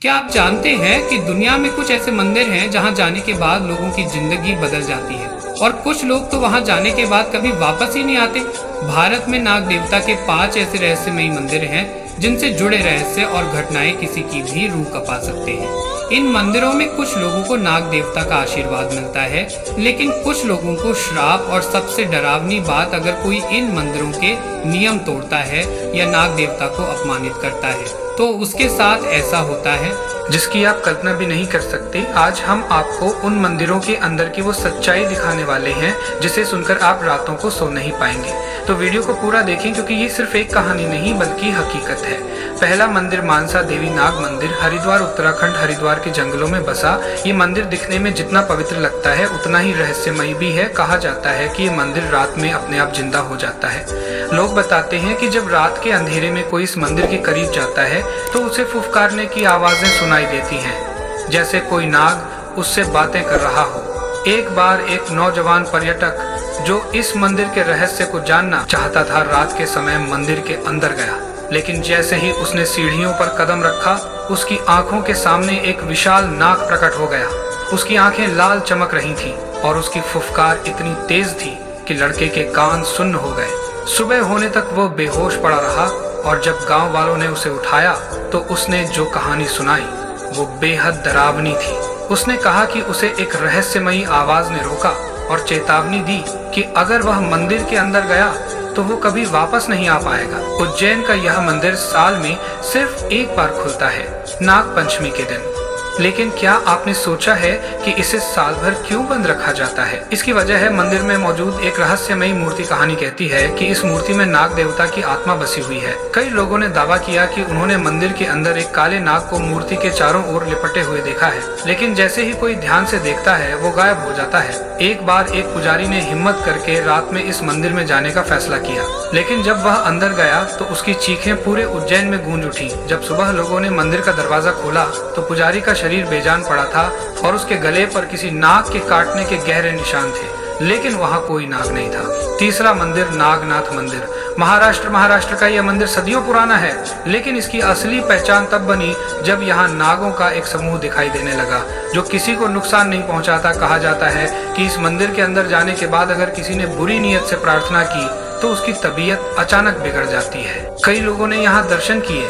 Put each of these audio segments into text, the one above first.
क्या आप जानते हैं कि दुनिया में कुछ ऐसे मंदिर हैं जहां जाने के बाद लोगों की जिंदगी बदल जाती है और कुछ लोग तो वहां जाने के बाद कभी वापस ही नहीं आते। भारत में नाग देवता के 5 ऐसे रहस्यमयी मंदिर हैं जिनसे जुड़े रहस्य और घटनाएं किसी की भी रूह कपा सकते हैं। इन मंदिरों में कुछ लोगों को नाग देवता का आशीर्वाद मिलता है, लेकिन कुछ लोगों को श्राप, और सबसे डरावनी बात, अगर कोई इन मंदिरों के नियम तोड़ता है या नाग देवता को अपमानित करता है तो उसके साथ ऐसा होता है जिसकी आप कल्पना भी नहीं कर सकते। आज हम आपको उन मंदिरों के अंदर की वो सच्चाई दिखाने वाले हैं जिसे सुनकर आप रातों को सो नहीं पाएंगे। तो वीडियो को पूरा देखें क्योंकि ये सिर्फ एक कहानी नहीं बल्कि हकीकत है। पहला मंदिर मानसा देवी नाग मंदिर, हरिद्वार उत्तराखंड, हरिद्वार के जंगलों में बसा। ये मंदिर दिखने में जितना पवित्र लगता है उतना ही रहस्यमयी भी है। कहा जाता है कि ये मंदिर रात में अपने आप जिंदा हो जाता है। लोग बताते हैं कि जब रात के अंधेरे में कोई इस मंदिर के करीब जाता है तो उसे फुफकारने की आवाजें सुनाई देती हैं, जैसे कोई नाग उससे बातें कर रहा हो। एक बार एक नौजवान पर्यटक जो इस मंदिर के रहस्य को जानना चाहता था रात के समय मंदिर के अंदर गया, लेकिन जैसे ही उसने सीढ़ियों पर कदम रखा उसकी आंखों के सामने एक विशाल नाग प्रकट हो गया। उसकी आंखें लाल चमक रही थीं और उसकी फुफकार इतनी तेज थी कि लड़के के कान सुन्न हो गए। सुबह होने तक वो बेहोश पड़ा रहा और जब गांव वालों ने उसे उठाया तो उसने जो कहानी सुनाई वो बेहद डरावनी थी। उसने कहा कि उसे एक रहस्यमयी आवाज ने रोका और चेतावनी दी कि अगर वह मंदिर के अंदर गया तो वो कभी वापस नहीं आ पाएगा। उज्जैन का यह मंदिर साल में सिर्फ एक बार खुलता है, नाग पंचमी के दिन। लेकिन क्या आपने सोचा है कि इसे साल भर क्यों बंद रखा जाता है? इसकी वजह है मंदिर में मौजूद एक रहस्यमयी मूर्ति। कहानी कहती है कि इस मूर्ति में नाग देवता की आत्मा बसी हुई है। कई लोगों ने दावा किया कि उन्होंने मंदिर के अंदर एक काले नाग को मूर्ति के चारों ओर लिपटे हुए देखा है, लेकिन जैसे ही कोई ध्यान से देखता है वो गायब हो जाता है। एक बार एक पुजारी ने हिम्मत करके रात में इस मंदिर में जाने का फैसला किया, लेकिन जब वह अंदर गया तो उसकी चीखें पूरे उज्जैन में गूंज उठी। जब सुबह लोगों ने मंदिर का दरवाजा खोला तो पुजारी का शरीर बेजान पड़ा था और उसके गले पर किसी नाग के काटने के गहरे निशान थे, लेकिन वहां कोई नाग नहीं था। तीसरा मंदिर नागनाथ मंदिर, महाराष्ट्र का यह मंदिर सदियों पुराना है, लेकिन इसकी असली पहचान तब बनी जब यहाँ नागों का एक समूह दिखाई देने लगा जो किसी को नुकसान नहीं पहुंचाता। कहा जाता है कि इस मंदिर के अंदर जाने के बाद अगर किसी ने बुरी नीयत से प्रार्थना की तो उसकी तबीयत अचानक बिगड़ जाती है। कई लोगों ने यहाँ दर्शन किए,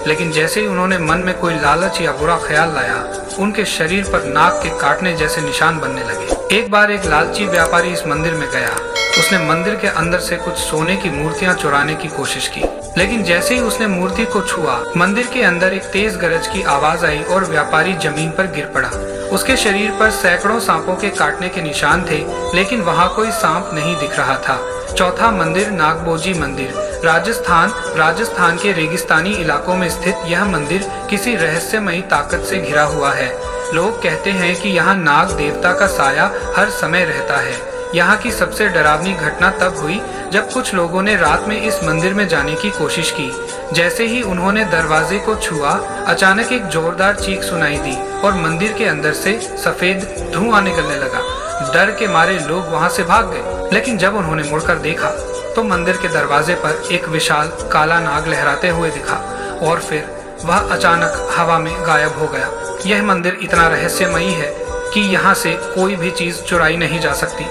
लेकिन जैसे ही उन्होंने मन में कोई लालच या बुरा ख्याल लाया उनके शरीर पर नाग के काटने जैसे निशान बनने लगे। एक बार एक लालची व्यापारी इस मंदिर में गया। उसने मंदिर के अंदर से कुछ सोने की मूर्तियां चुराने की कोशिश की, लेकिन जैसे ही उसने मूर्ति को छुआ मंदिर के अंदर एक तेज गरज की आवाज आई और व्यापारी जमीन पर गिर पड़ा। उसके शरीर पर सैकड़ों सांपों के काटने के निशान थे, लेकिन वहां कोई सांप नहीं दिख रहा था। चौथा मंदिर नागबोजी मंदिर, राजस्थान के रेगिस्तानी इलाकों में स्थित यह मंदिर किसी रहस्यमयी ताकत से घिरा हुआ है। लोग कहते हैं कि यहाँ नाग देवता का साया हर समय रहता है। यहाँ की सबसे डरावनी घटना तब हुई जब कुछ लोगों ने रात में इस मंदिर में जाने की कोशिश की। जैसे ही उन्होंने दरवाजे को छुआ अचानक एक जोरदार चीख सुनाई दी और मंदिर के अंदर से सफेद धुआं निकलने लगा। डर के मारे लोग वहां से भाग गए, लेकिन जब उन्होंने मुड़कर देखा तो मंदिर के दरवाजे पर एक विशाल काला नाग लहराते हुए दिखा और फिर वह अचानक हवा में गायब हो गया। यह मंदिर इतना रहस्यमयी है कि यहाँ से कोई भी चीज चुराई नहीं जा सकती।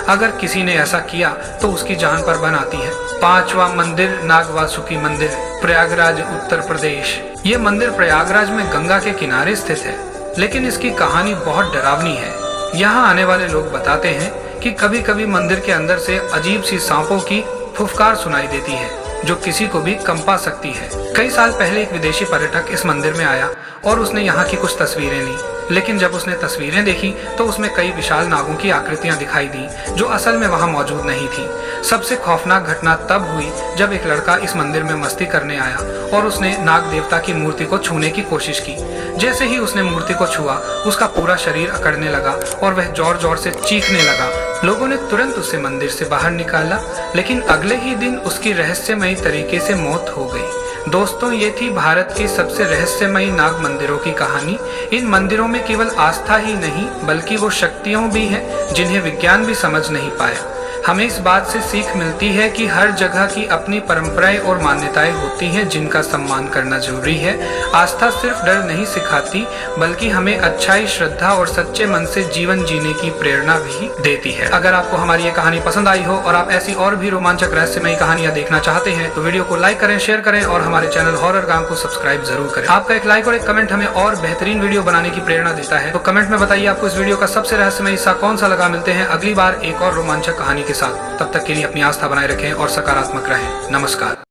अगर किसी ने ऐसा किया तो उसकी जान पर बन आती है। पांचवा मंदिर नागवासुकी मंदिर, प्रयागराज उत्तर प्रदेश। ये मंदिर प्रयागराज में गंगा के किनारे स्थित है, लेकिन इसकी कहानी बहुत डरावनी है। यहाँ आने वाले लोग बताते हैं कि कभी कभी मंदिर के अंदर से अजीब सी सांपों की फुफकार सुनाई देती है जो किसी को भी कंपा सकती है। कई साल पहले एक विदेशी पर्यटक इस मंदिर में आया और उसने यहाँ की कुछ तस्वीरें ली, लेकिन जब उसने तस्वीरें देखी तो उसमें कई विशाल नागों की आकृतियां दिखाई दी जो असल में वहां मौजूद नहीं थी। सबसे खौफनाक घटना तब हुई जब एक लड़का इस मंदिर में मस्ती करने आया और उसने नाग देवता की मूर्ति को छूने की कोशिश की। जैसे ही उसने मूर्ति को छुआ उसका पूरा शरीर अकड़ने लगा और वह जोर जोर से चीखने लगा। लोगों ने तुरंत उसे मंदिर से बाहर निकाला, लेकिन अगले ही दिन उसकी रहस्यमयी तरीके से मौत हो गई। दोस्तों, ये थी भारत के सबसे रहस्यमयी नाग मंदिरों की कहानी। इन मंदिरों में केवल आस्था ही नहीं बल्कि वो शक्तियां भी हैं जिन्हें विज्ञान भी समझ नहीं पाया। हमें इस बात से सीख मिलती है कि हर जगह की अपनी परंपराएं और मान्यताएं होती हैं जिनका सम्मान करना जरूरी है। आस्था सिर्फ डर नहीं सिखाती बल्कि हमें अच्छाई, श्रद्धा और सच्चे मन से जीवन जीने की प्रेरणा भी देती है। अगर आपको हमारी ये कहानी पसंद आई हो और आप ऐसी और भी रोमांचक रहस्यमयी कहानियां देखना चाहते हैं तो वीडियो को लाइक करें, शेयर करें और हमारे चैनल हॉरर गांव को सब्सक्राइब जरूर करें। आपका एक लाइक और एक कमेंट हमें और बेहतरीन वीडियो बनाने की प्रेरणा देता है। तो कमेंट में बताइए आपको इस वीडियो का सबसे रहस्यमयी हिस्सा कौन सा लगा। मिलते हैं अगली बार एक और रोमांचक कहानी के साथ। तब तक के लिए अपनी आस्था बनाए रखें और सकारात्मक रहें। नमस्कार।